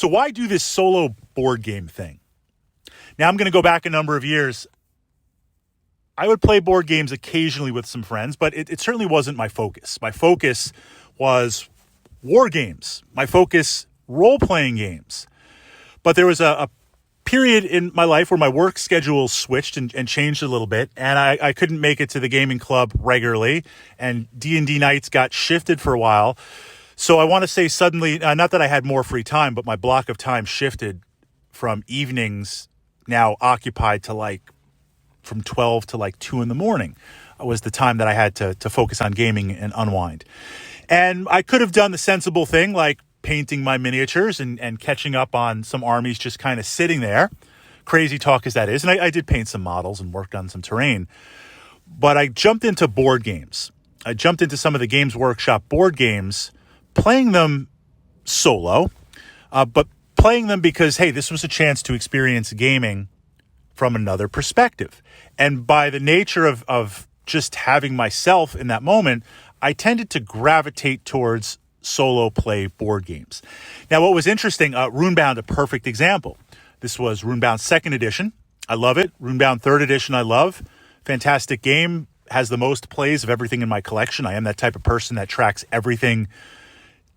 So why do this solo board game thing? Now I'm going to go back a number of years. I would play board games occasionally with some friends, but it certainly wasn't my focus. My focus was war games. My focus, role-playing games. But there was a period in my life where my work schedule switched and changed a little bit, and I couldn't make it to the gaming club regularly, and D&D nights got shifted for a while. So I want to say suddenly, not that I had more free time, but my block of time shifted from evenings now occupied to from 12 to 2 in the morning was the time that I had to focus on gaming and unwind. And I could have done the sensible thing, like painting my miniatures and catching up on some armies just kind of sitting there, crazy talk as that is. And I did paint some models and worked on some terrain. But I jumped into board games. I jumped into some of the Games Workshop board games, playing them solo, but playing them because, hey, this was a chance to experience gaming from another perspective. And by the nature of just having myself in that moment, I tended to gravitate towards solo play board games. Now, what was interesting, Runebound, a perfect example. This was Runebound 2nd edition. I love it. Runebound 3rd edition, I love. Fantastic game. Has the most plays of everything in my collection. I am that type of person that tracks everything.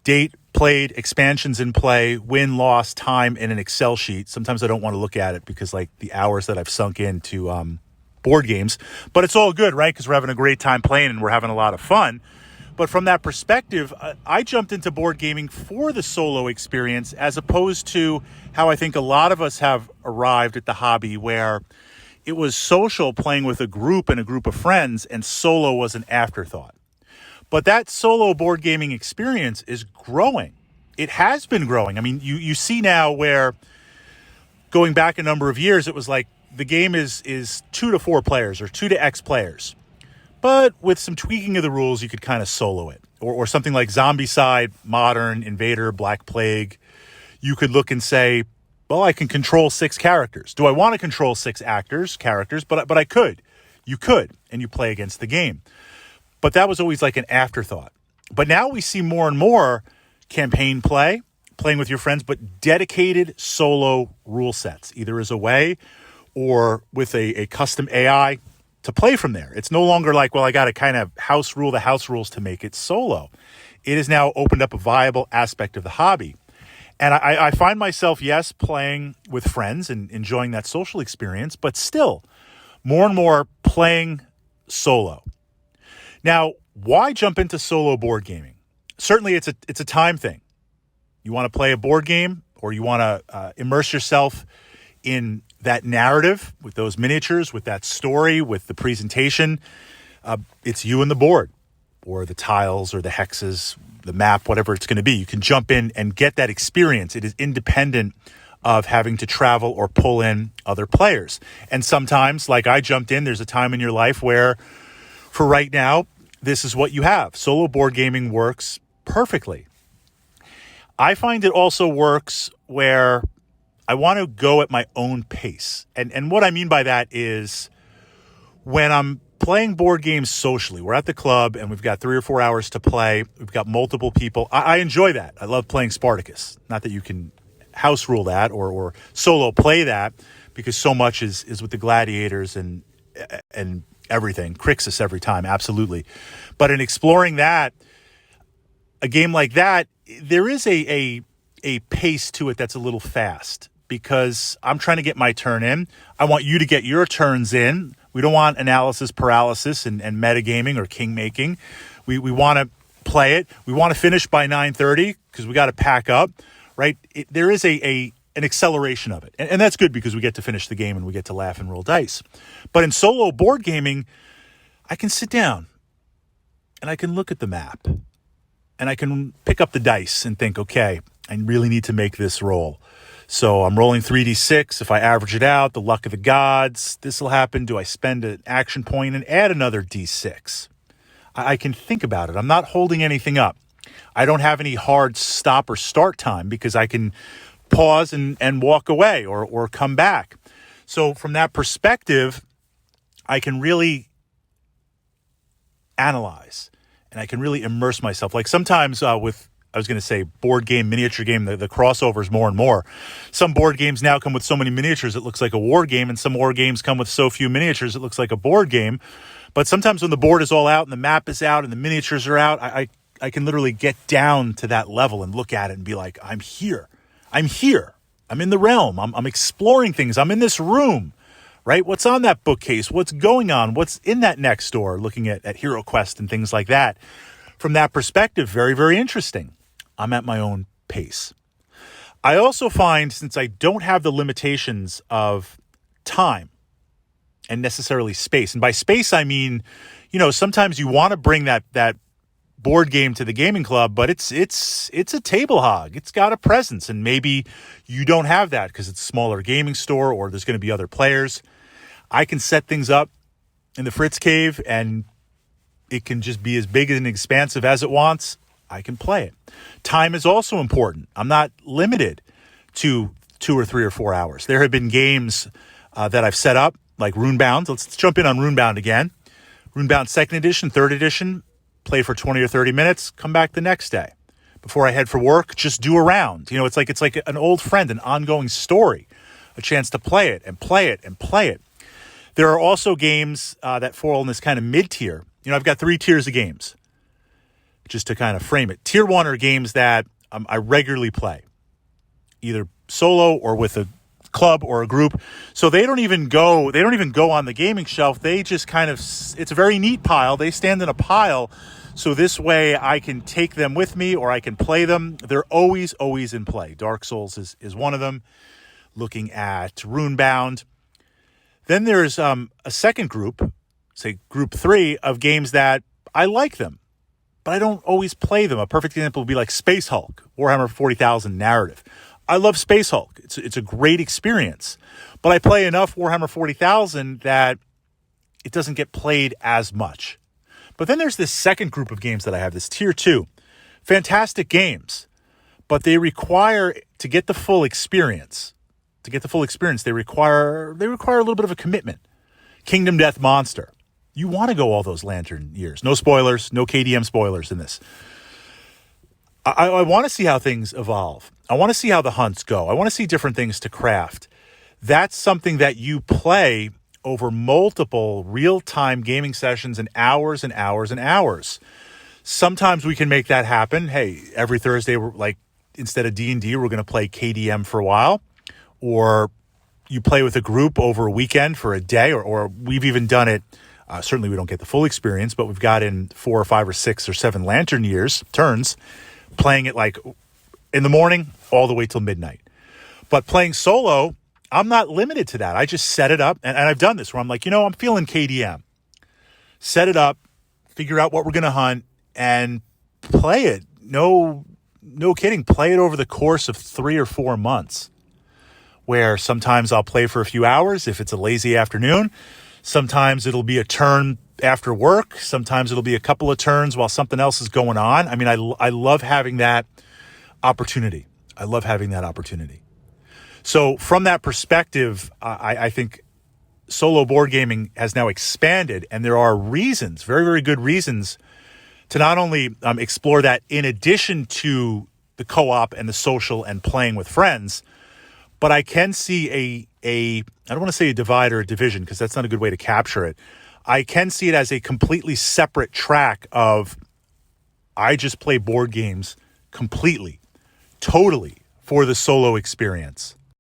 Date, played, expansions in play, win, loss, time in an Excel sheet. Sometimes I don't want to look at it because the hours that I've sunk into board games. But it's all good, right? Because we're having a great time playing and we're having a lot of fun. But from that perspective, I jumped into board gaming for the solo experience as opposed to how I think a lot of us have arrived at the hobby where it was social playing with a group and a group of friends and solo was an afterthought. But that solo board gaming experience is growing. It has been growing. I mean, you see now where going back a number of years, it was like the game is 2 to 4 players or 2 to X players. But with some tweaking of the rules, you could kind of solo it. Or something like Zombicide, Modern, Invader, Black Plague. You could look and say, well, I can control 6 characters. Do I want to control 6 characters? But I could. You could, and you play against the game. But that was always like an afterthought. But now we see more and more campaign play, playing with your friends, but dedicated solo rule sets, either as a way or with a custom AI to play from there. It's no longer like, well, I got to kind of house rule the house rules to make it solo. It has now opened up a viable aspect of the hobby. And I find myself, yes, playing with friends and enjoying that social experience, but still more and more playing solo. Now, why jump into solo board gaming? Certainly, it's a time thing. You want to play a board game or you want to immerse yourself in that narrative with those miniatures, with that story, with the presentation. It's you and the board or the tiles or the hexes, the map, whatever it's going to be. You can jump in and get that experience. It is independent of having to travel or pull in other players. And sometimes, like I jumped in, there's a time in your life where, for right now, this is what you have. Solo board gaming works perfectly. I find it also works where I want to go at my own pace. And what I mean by that is when I'm playing board games socially, we're at the club and we've got 3 or 4 hours to play. We've got multiple people. I enjoy that. I love playing Spartacus. Not that you can house rule that or solo play that because so much is with the gladiators and everything. Crixus every time, absolutely. But in exploring that, a game like that, there is a pace to it that's a little fast because I'm trying to get my turn in. I want you to get your turns in. We don't want analysis paralysis and metagaming or king making. We want to play it. We want to finish by 9:30 because we got to pack up, right? There is an acceleration of it. And that's good because we get to finish the game and we get to laugh and roll dice. But in solo board gaming, I can sit down and I can look at the map and I can pick up the dice and think, okay, I really need to make this roll. So I'm rolling 3d6. If I average it out, the luck of the gods, this will happen. Do I spend an action point and add another d6? I can think about it. I'm not holding anything up. I don't have any hard stop or start time because I can pause and walk away or come back. So from that perspective, I can really analyze and I can really immerse myself. Like sometimes with I was going to say board game, miniature game, the crossovers more and more. Some board games now come with so many miniatures it looks like a war game, and some war games come with so few miniatures it looks like a board game. But sometimes when the board is all out and the map is out and the miniatures are out, I can literally get down to that level and look at it and be like, I'm here. I'm in the realm. I'm exploring things. I'm in this room, right? What's on that bookcase? What's going on? What's in that next door? Looking at Hero Quest and things like that. From that perspective, very, very interesting. I'm at my own pace. I also find, since I don't have the limitations of time and necessarily space, and by space I mean, sometimes you want to bring that board game to the gaming club, but it's a table hog. It's got a presence, and maybe you don't have that because it's a smaller gaming store or there's going to be other players. I can set things up in the Fritz cave, and it can just be as big and expansive as it wants. I can play it. Time is also important. I'm not limited to 2 or 3 or 4 hours. There have been games that I've set up, like Runebound. Let's jump in on Runebound again. Runebound 2nd edition, 3rd edition, play for 20 or 30 minutes, come back the next day. Before I head for work, just do a round. It's like an old friend, an ongoing story, a chance to play it and play it and play it. There are also games that fall in this kind of mid-tier. I've got 3 tiers of games, just to kind of frame it. Tier 1 are games that I regularly play, either solo or with a club or a group. So they don't even go on the gaming shelf. They just kind of, it's a very neat pile. They stand in a pile. So this way I can take them with me or I can play them. They're always in play. Dark Souls is one of them. Looking at Runebound. Then there's a second group, say group 3, of games that I like them, but I don't always play them. A perfect example would be like Space Hulk, Warhammer 40,000 narrative. I love Space Hulk. It's a great experience, but I play enough Warhammer 40,000 that it doesn't get played as much. But then there's this second group of games that I have, this tier 2. Fantastic games, but they require, to get the full experience, they require a little bit of a commitment. Kingdom Death Monster. You want to go all those Lantern years. No spoilers, no KDM spoilers in this. I want to see how things evolve. I want to see how the hunts go. I want to see different things to craft. That's something that you play over multiple real-time gaming sessions and hours and hours and hours. Sometimes we can make that happen. Hey, every Thursday, instead of D&D, we're going to play KDM for a while. Or you play with a group over a weekend for a day, or we've even done it. Certainly we don't get the full experience, but we've got in 4 or 5 or 6 or 7 Lantern years, turns, playing it like in the morning all the way till midnight. But playing solo, I'm not limited to that. I just set it up, and I've done this where I'm like, I'm feeling KDM. Set it up, figure out what we're going to hunt, and play it. No kidding. Play it over the course of 3 or 4 months, where sometimes I'll play for a few hours if it's a lazy afternoon. Sometimes it'll be a turn after work. Sometimes it'll be a couple of turns while something else is going on. I mean, I love having that opportunity. So from that perspective, I think solo board gaming has now expanded, and there are reasons, very, very good reasons, to not only explore that in addition to the co-op and the social and playing with friends, but I can see I don't want to say a divide or a division because that's not a good way to capture it. I can see it as a completely separate track of, I just play board games completely, totally for the solo experience.